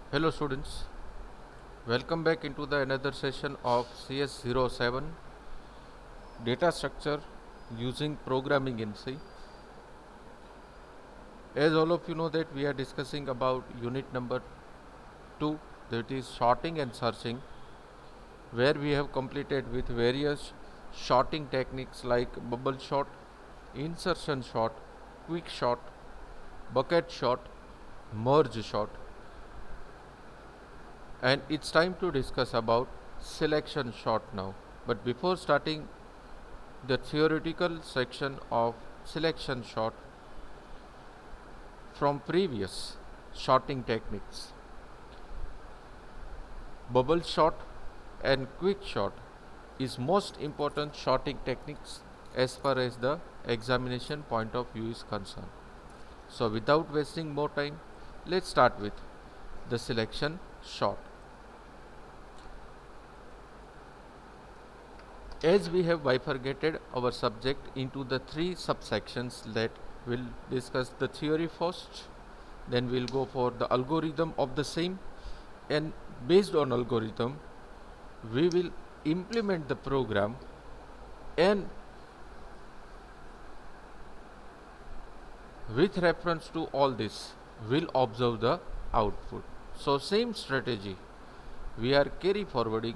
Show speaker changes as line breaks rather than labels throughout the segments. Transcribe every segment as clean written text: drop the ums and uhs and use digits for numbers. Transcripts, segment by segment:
Hello students, welcome back into the another session of CS07 data structure using programming in C. As all of you know that we are discussing about unit number 2, that is sorting and searching, where we have completed with various sorting techniques like bubble sort, insertion sort, quick sort, bucket sort, merge sort, and it's time to discuss about selection sort now. But before starting the theoretical section of selection sort from previous sorting techniques, bubble sort and quick sort is most important sorting techniques as far as the examination point of view is concerned. So without wasting more time, let's start with the selection sort. As we have bifurcated our subject into the three subsections, that we'll discuss the theory first, then we'll go for the algorithm of the same, and based on algorithm we will implement the program, and with reference to all this we'll observe the output. So same strategy we are carry forwarding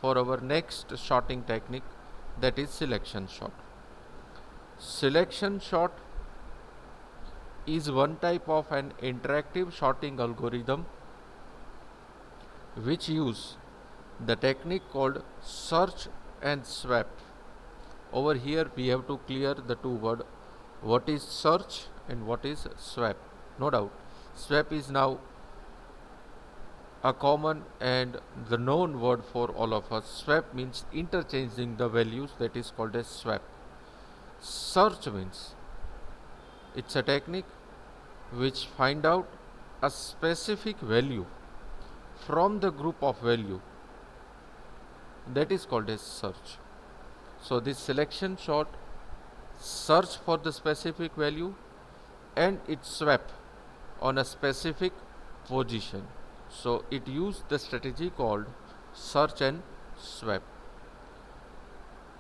for our next sorting technique, that is selection sort. Selection sort is one type of an interactive sorting algorithm which use the technique called search and swap. Over here we have to clear the two words, what is search and what is swap. No doubt swap is now a common and the known word for all of us. Swap means interchanging the values, that is called as swap. Search means it's a technique which find out a specific value from the group of value, that is called as search. So this selection sort search for the specific value and it swap on a specific position. So it used the strategy called search and swap.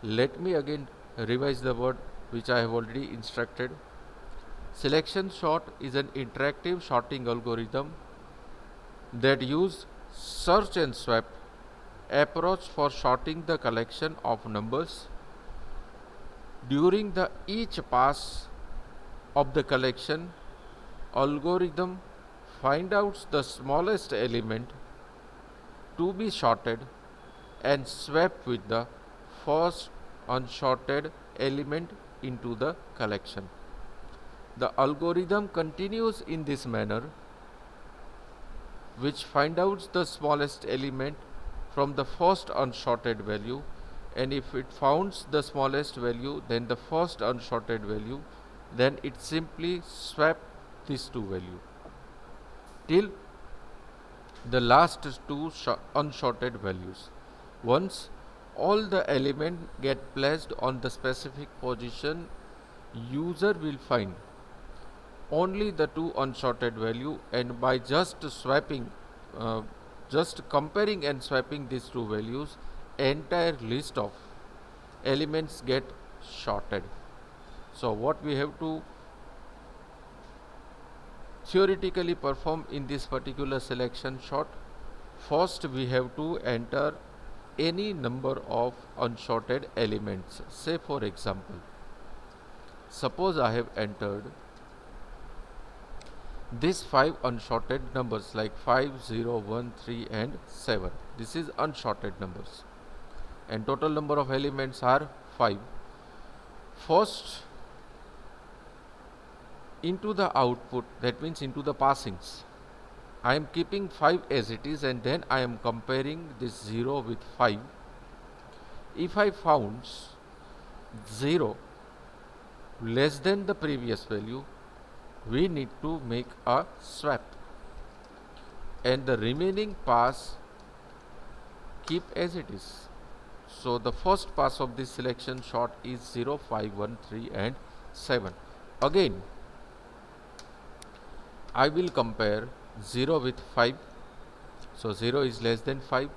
Let me again revise the word which I have already instructed. Selection sort is an interactive sorting algorithm that use search and swap approach for sorting the collection of numbers. During the each pass of the collection, algorithm find out the smallest element to be sorted and swap with the first unsorted element into the collection. The algorithm continues in this manner, which find out the smallest element from the first unsorted value, and if it founds the smallest value then the first unsorted value, then it simply swap these two values till the last two unsorted values. Once all the elements get placed on the specific position, user will find only the two unsorted value, and by just swapping just comparing and swapping these two values, entire list of elements get sorted. So what we have to theoretically perform in this particular selection sort, first we have to enter any number of unsorted elements. Say for example, suppose I have entered these 5 unsorted numbers like 5, 0, 1, 3 and 7. This is unsorted numbers and total number of elements are 5. First, into the output, that means into the passings, I am keeping 5 as it is, and then I am comparing this 0 with 5. If I found 0 less than the previous value, we need to make a swap, and the remaining pass keep as it is. So the first pass of this selection sort is 0, 5, 1, 3 and 7. Again I will compare 0 with 5 So 0 is less than 5.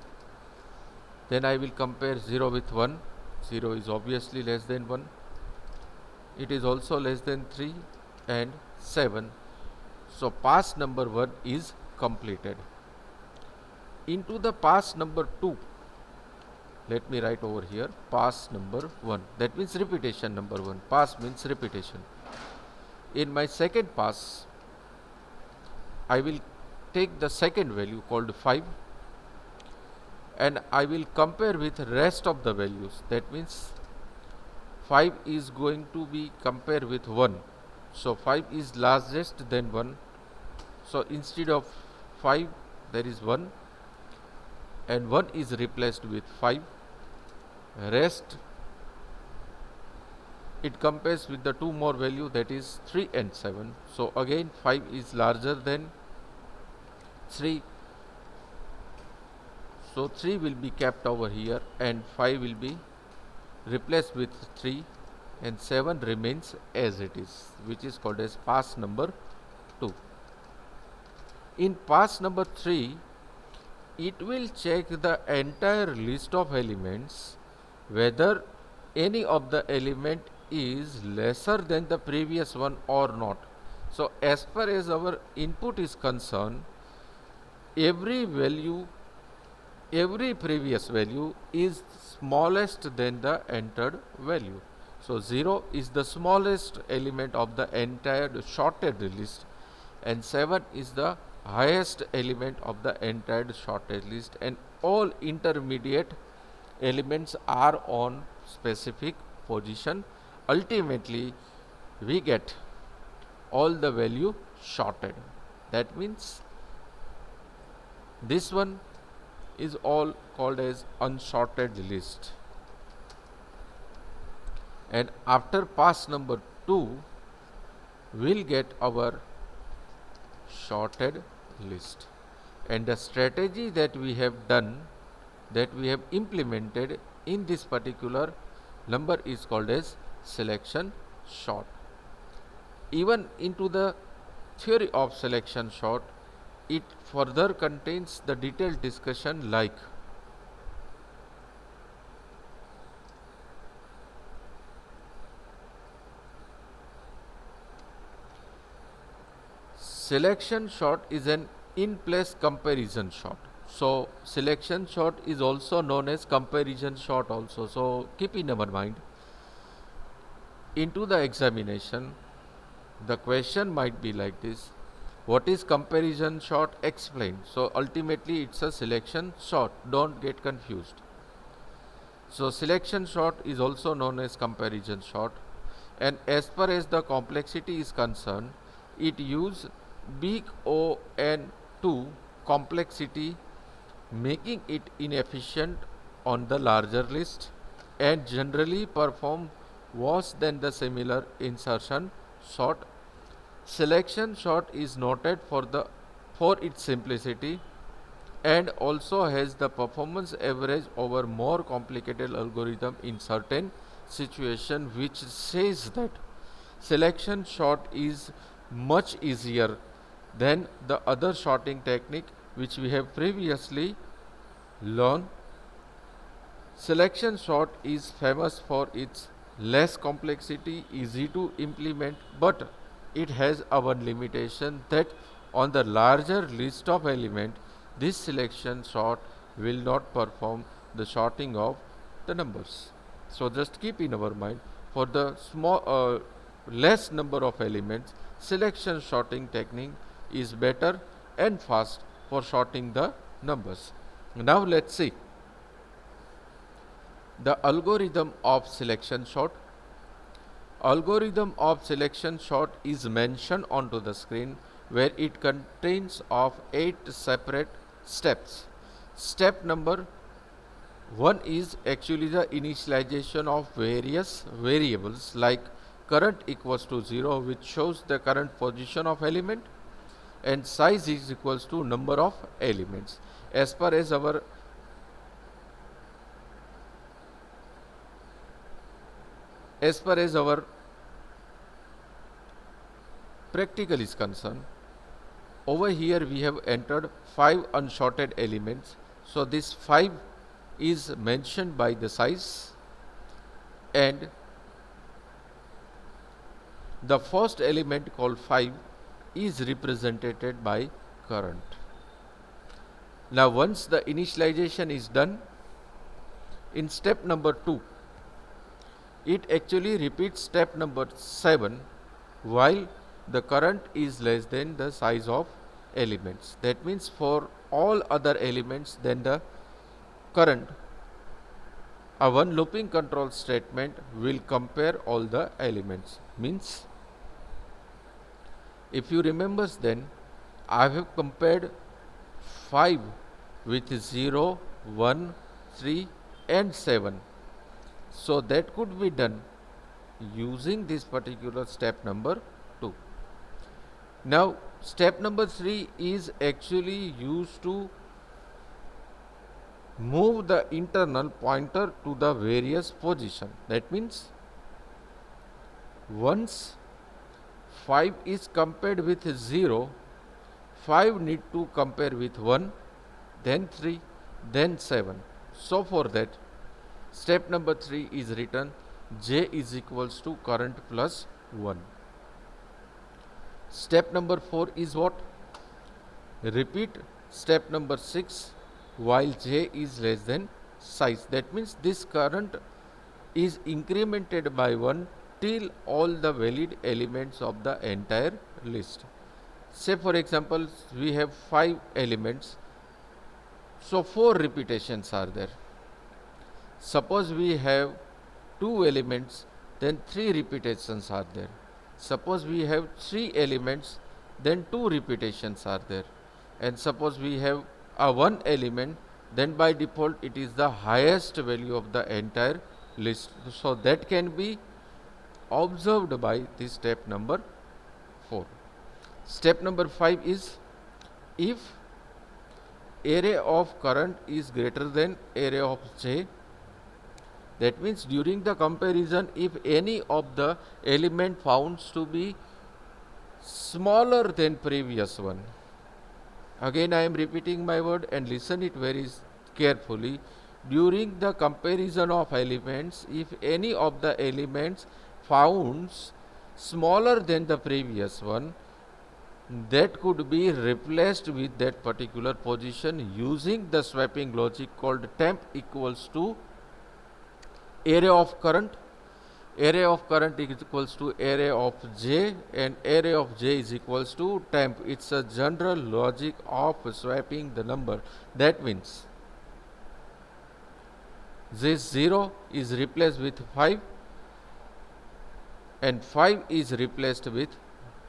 Then I will compare 0 with 1. 0 is obviously less than 1. It is also less than 3 and 7. So pass number 1 is completed. Into the pass number 2, let me write over here pass number 1. That means repetition number 1. Pass means repetition. In my second pass, I will take the second value called 5 and I will compare with rest of the values. That means 5 is going to be compared with 1. So 5 is largest than 1. So instead of 5 there is 1 and 1 is replaced with 5. Rest it compares with the two more value, that is 3 and 7. So again 5 is larger than 3. So 3 will be kept over here and 5 will be replaced with 3 and 7 remains as it is, which is called as pass number 2. In pass number 3, it will check the entire list of elements whether any of the element is lesser than the previous one or not. So as far as our input is concerned, every previous value is smallest than the entered value. So 0 is the smallest element of the entire sorted list and 7 is the highest element of the entire sorted list, and all intermediate elements are on specific position. Ultimately we get all the value sorted. That means this one is all called as unsorted list. And after pass number 2, we'll get our sorted list. And the strategy that we have done, that we have implemented in this particular number is called as selection sort. Even into the theory of selection sort, it further contains the detailed discussion like selection sort is an in-place comparison sort. So selection sort is also known as comparison sort also. So keep in our mind, into the examination, the question might be like this: what is comparison sort? Explain. So ultimately it's a selection sort. Don't get confused. So selection sort is also known as comparison sort, and as far as the complexity is concerned, it uses big O and 2 complexity, making it inefficient on the larger list and generally perform worse than the similar insertion sort. Selection sort is noted for its simplicity and also has the performance average over more complicated algorithm in certain situation, which says that selection sort is much easier than the other sorting technique which we have previously learned. Selection sort is famous for its less complexity, easy to implement, but it has our limitation that on the larger list of element, this selection sort will not perform the sorting of the numbers. So just keep in our mind, for the less number of elements, selection sorting technique is better and fast for sorting the numbers. Now let's see the algorithm of selection sort. Algorithm of selection sort is mentioned onto the screen, where it contains of 8 separate steps. Step number 1 is actually the initialization of various variables like current equals to 0, which shows the current position of element, and size is equals to number of elements. As far as our practical is concerned, Over here we have entered 5 unsorted elements. So this 5 is mentioned by the size, and the first element called 5 is represented by current. Now once the initialization is done, in step number 2, it actually repeats step number 7 while the current is less than the size of elements. That means for all other elements then the current, a one looping control statement will compare all the elements. Means if you remember, then I have compared 5 with 0, 1, 3 and 7. So that could be done using this particular step number 2. Now step number 3 is actually used to move the internal pointer to the various position. That means once 5 is compared with 0, 5 need to compare with 1, then 3, then 7. So for that, step number 3 is written J is equals to current plus 1. Step number 4 is what? Repeat step number 6 while J is less than size. That means this current is incremented by 1 till all the valid elements of the entire list. Say for example, we have 5 elements, so 4 repetitions are there. Suppose we have 2 elements, then 3 repetitions are there. Suppose we have 3 elements, then 2 repetitions are there. And suppose we have a 1 element, then by default it is the highest value of the entire list. So that can be observed by this step number 4. Step number 5 is if area of current is greater than area of J, that means during the comparison, if any of the element found to be smaller than previous one, again I am repeating my word and listen it very carefully. During the comparison of elements, if any of the elements found smaller than the previous one, that could be replaced with that particular position using the swapping logic called temp equals to area of current. Area of current is equals to area of J, and area of J is equals to temp. It's a general logic of swapping the number. That means this 0 is replaced with 5 and 5 is replaced with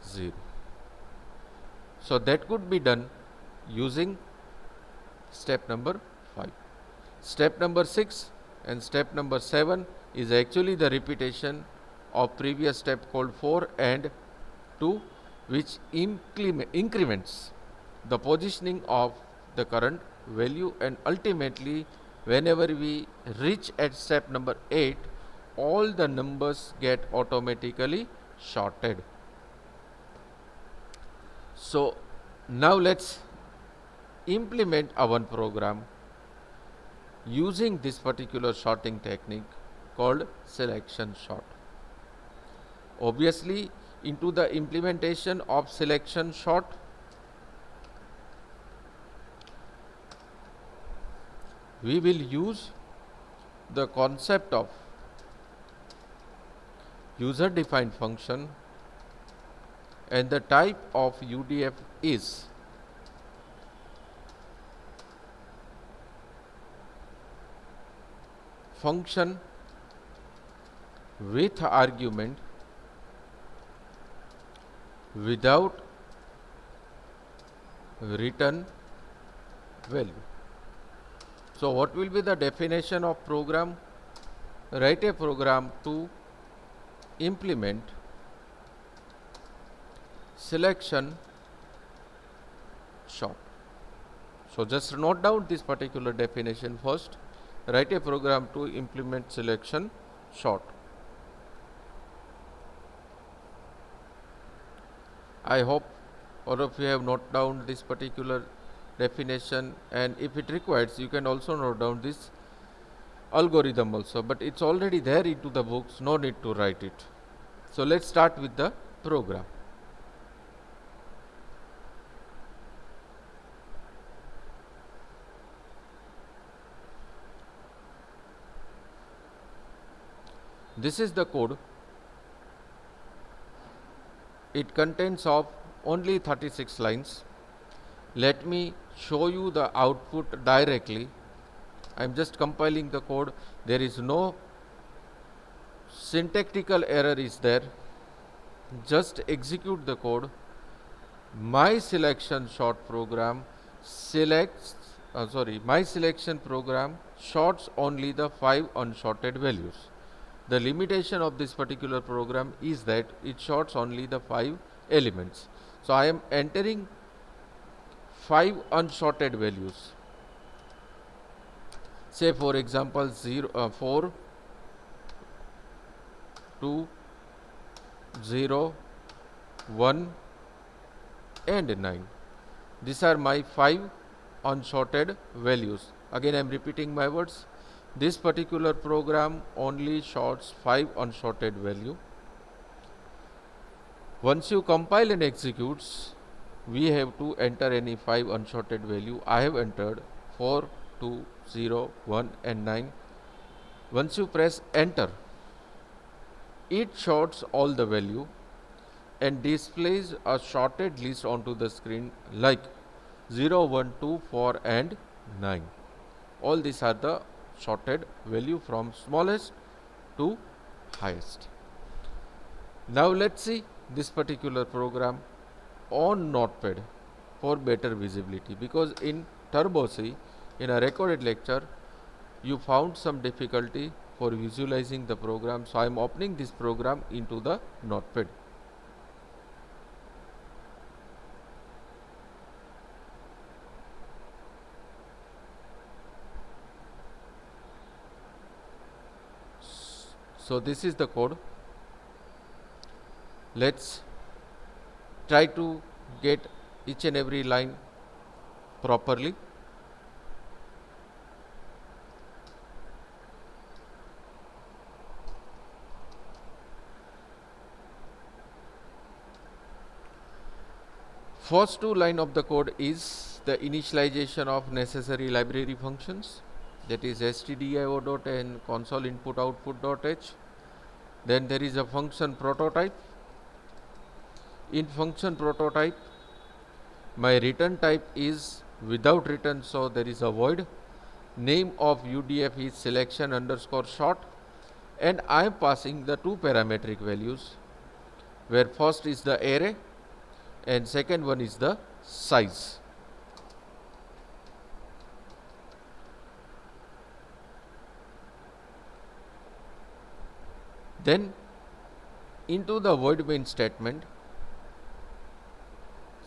0. So that could be done using step number 5. Step number 6 and step number 7 is actually the repetition of previous step called 4 and 2, which increments the positioning of the current value, and ultimately whenever we reach at step number 8, all the numbers get automatically sorted. So now let's implement our program using this particular sorting technique called selection sort. Obviously, into the implementation of selection sort, we will use the concept of user defined function, and the type of UDF is function with argument without return value. So what will be the definition of program? Write a program to implement selection sort. So just note down this particular definition first. Write a program to implement selection sort. I hope or if you have noted down this particular definition, and if it requires you can also note down this algorithm also, but it's already there into the books, no need to write it. So let's start with the program. This is the code. It contains of only 36 lines. Let me show you the output directly. I am just compiling the code. There is no syntactical error is there. Just execute the code. My selection short program selects my selection program sorts only the 5 unsorted values. The limitation of this particular program is that it sorts only the 5 elements. So I am entering 5 unsorted values. Say for example 4, 2, 0, 1 and 9. These are my 5 unsorted values. Again I am repeating my words. This particular program only sorts 5 unsorted value. Once you compile and executes, we have to enter any 5 unsorted value. I have entered 4, 2, 0, 1 and 9. Once you press enter, it sorts all the value and displays a sorted list onto the screen like 0, 1, 2, 4 and 9. All these are the sorted value from smallest to highest. Now let's see this particular program on Notepad for better visibility, because in Turbo C, in a recorded lecture, you found some difficulty for visualizing the program. So I am opening this program into the Notepad. So this is the code. Let's try to get each and every line properly. First two line of the code is the initialization of necessary library functions, that is stdio and console input output.h. Then there is a function prototype. In function prototype, my return type is without return, so there is a void. Name of UDF is selection underscore sort, and I am passing the two parametric values, where first is the array and second one is the size. Then into the void main statement,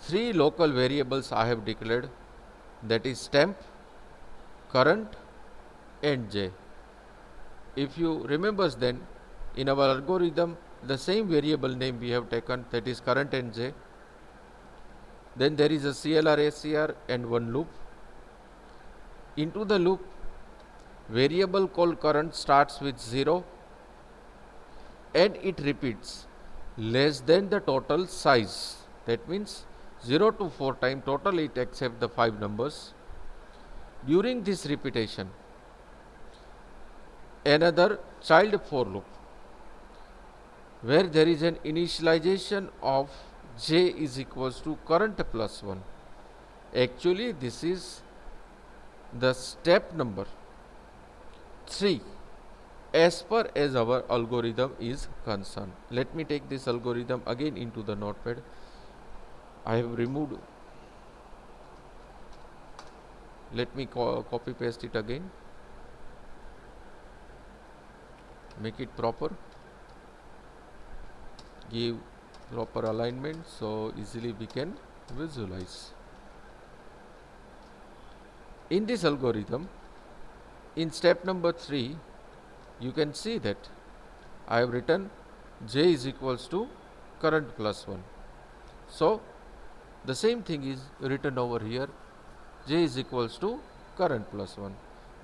3 local variables I have declared, that is temp, current and j. If you remember, then in our algorithm the same variable name we have taken, that is current and j. Then there is a CLR, ACR and one loop. Into the loop, variable called current starts with 0 and it repeats less than the total size. That means 0 to 4 times total it accepts the 5 numbers. During this repetition, another child for loop where there is an initialization of j is equals to current plus 1. Actually this is the step number 3 as per as our algorithm is concerned. Let me take this algorithm again into the Notepad. I have removed. Let me copy paste it again. Make it proper. Give proper alignment so easily we can visualize. In this algorithm, in step number 3, you can see that I have written j is equals to current plus 1. So The same thing is written over here. J is equals to current plus 1.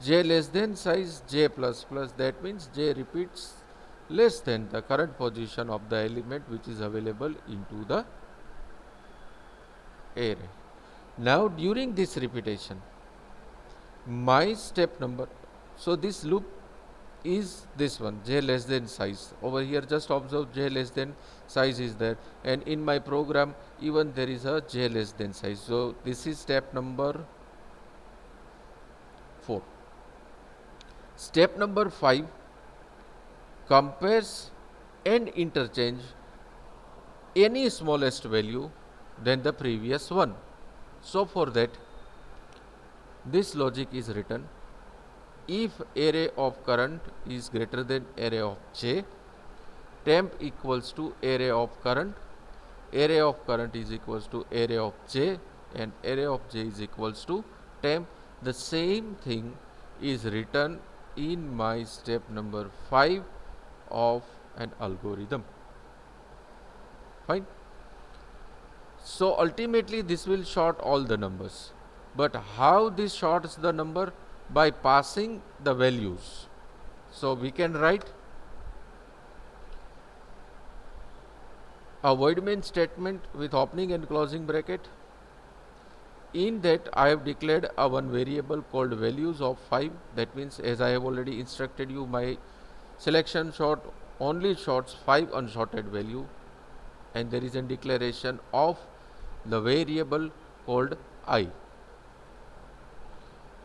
J less than size J plus plus, that means J repeats less than the current position of the element which is available into the array. Now during this repetition, my step number, so this loop is this one, J less than size. Over here just observe J less than size is there, and in my program even there is a J less than size. So this is step number 4. Step number 5 compares and interchange any smallest value than the previous one. So for that, this logic is written: if array of current is greater than array of J, temp equals to array of current is equals to array of J, and array of J is equals to temp. The same thing is written in my step number 5 of an algorithm. Fine. So ultimately this will sort all the numbers. But how this sorts the number? By passing the values. So we can write a void main statement with opening and closing bracket. In that I have declared a one variable called values of 5. That means, as I have already instructed you, my selection sort only sorts 5 unsorted value, and there is a declaration of the variable called I.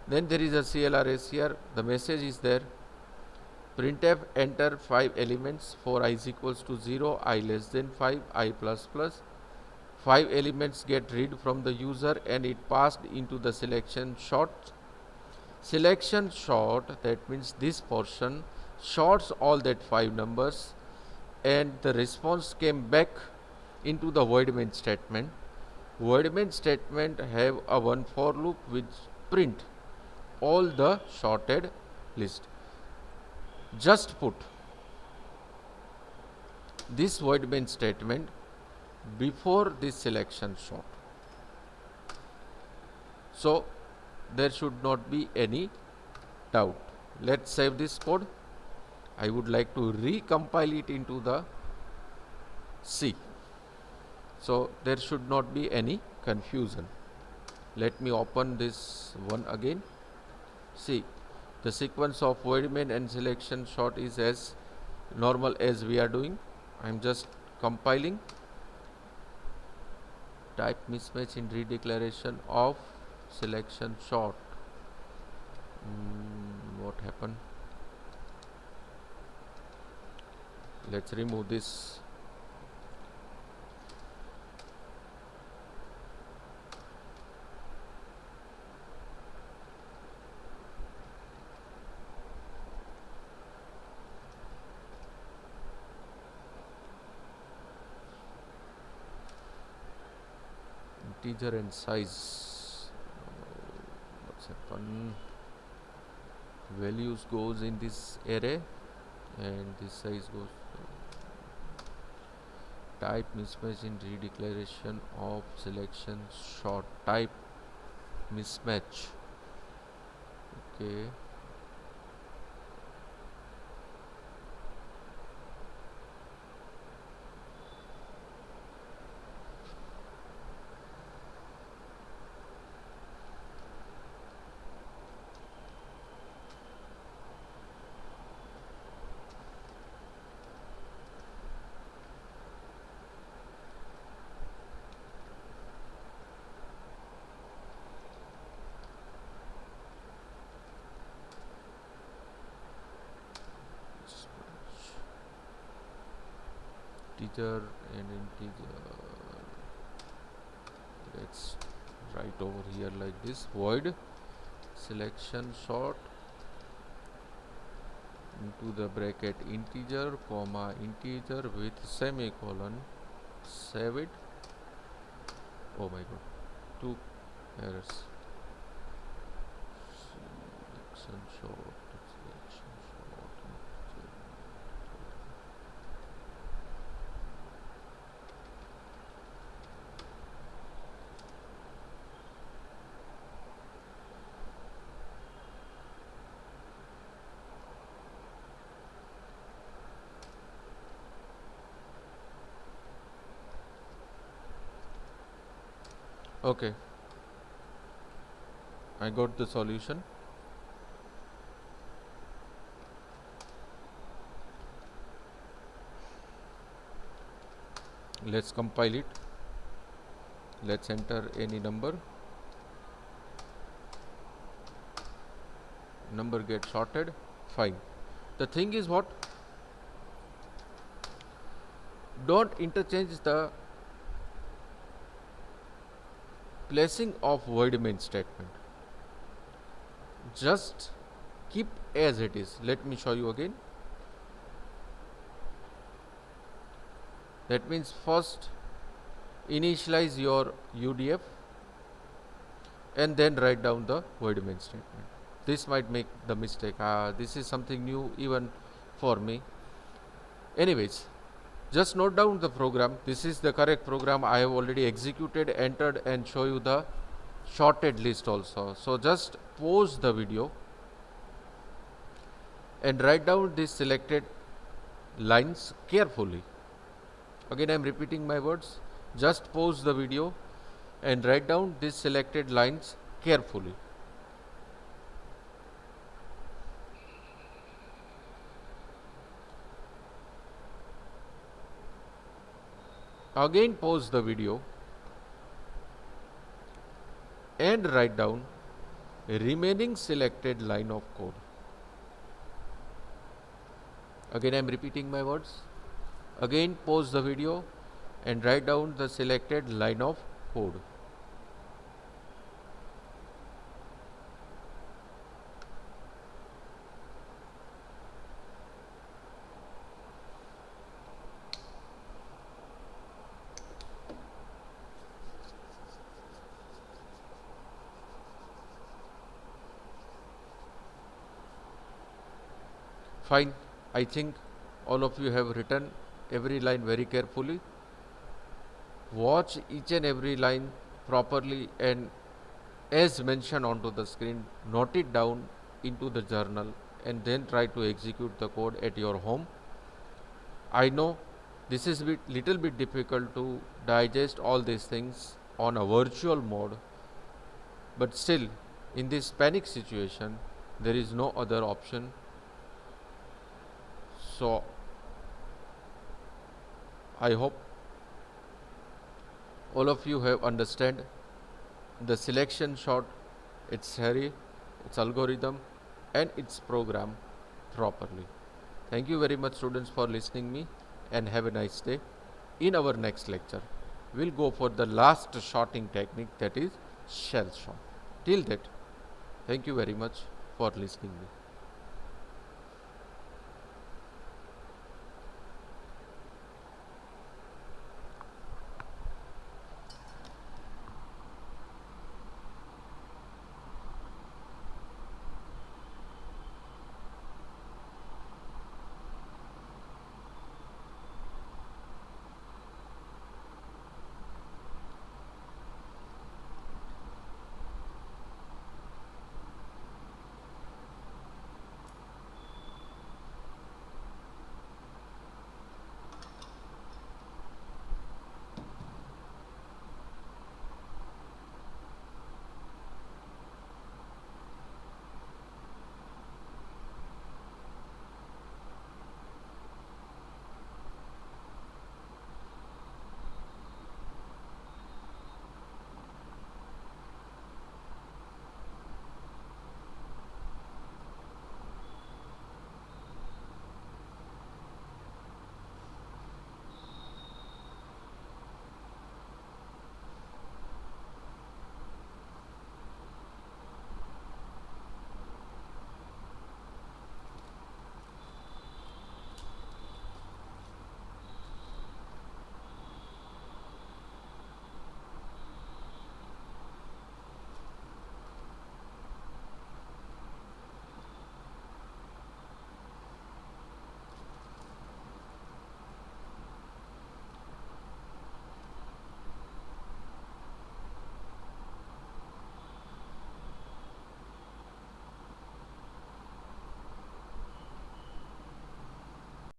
Then there is a CLRS here. The message is there: printf enter 5 elements for I is equals to 0, I less than 5, I plus plus. 5 elements get read from the user and it passed into the selection sort. Selection sort, that means this portion sorts all that 5 numbers, and the response came back into the void main statement. Void main statement have a one for loop which print all the sorted list. Just put this void main statement before this selection sort. So there should not be any doubt. Let's save this code. I would like to recompile it into the C. So there should not be any confusion. Let me open this one again. See, the sequence of void main and selection sort is as normal as we are doing. I am just compiling. Type mismatch in redeclaration of selection sort. What happened? Let's remove this. Integer and size. What's happened? Values goes in this array and this size goes. Type mismatch in redeclaration of selection sort. Type mismatch. Okay. Integer and integer. Let's write over here like this: void selection sort into the bracket integer comma integer with semicolon. Save it. Oh my god, 2 errors. Selection sort. Okay, I got the solution. Let's compile it. Let's enter any number. Number gets sorted. Fine. The thing is what? Don't interchange the placing of void main statement. Just keep as it is. Let me show you again. That means first initialize your UDF and then write down the void main statement. This might make the mistake. This is something new even for me. Anyways, just note down the program. This is the correct program. I have already executed, entered, and show you the shorted list also. So just pause the video and write down these selected lines carefully. Again, I am repeating my words. Just pause the video and write down these selected lines carefully. Again, pause the video and write down remaining selected line of code. Again, I am repeating my words. Again, pause the video and write down the selected line of code. Fine. I think all of you have written every line very carefully. Watch each and every line properly and as mentioned onto the screen, note it down into the journal and then try to execute the code at your home. I know this is little bit difficult to digest all these things on a virtual mode, but still in this panic situation there is no other option. So I hope all of you have understand the selection shot, its theory, its algorithm and its program properly. Thank you very much students for listening me and have a nice day. In our next lecture, we'll go for the last sorting technique, that is shell sort. Till that, thank you very much for listening me.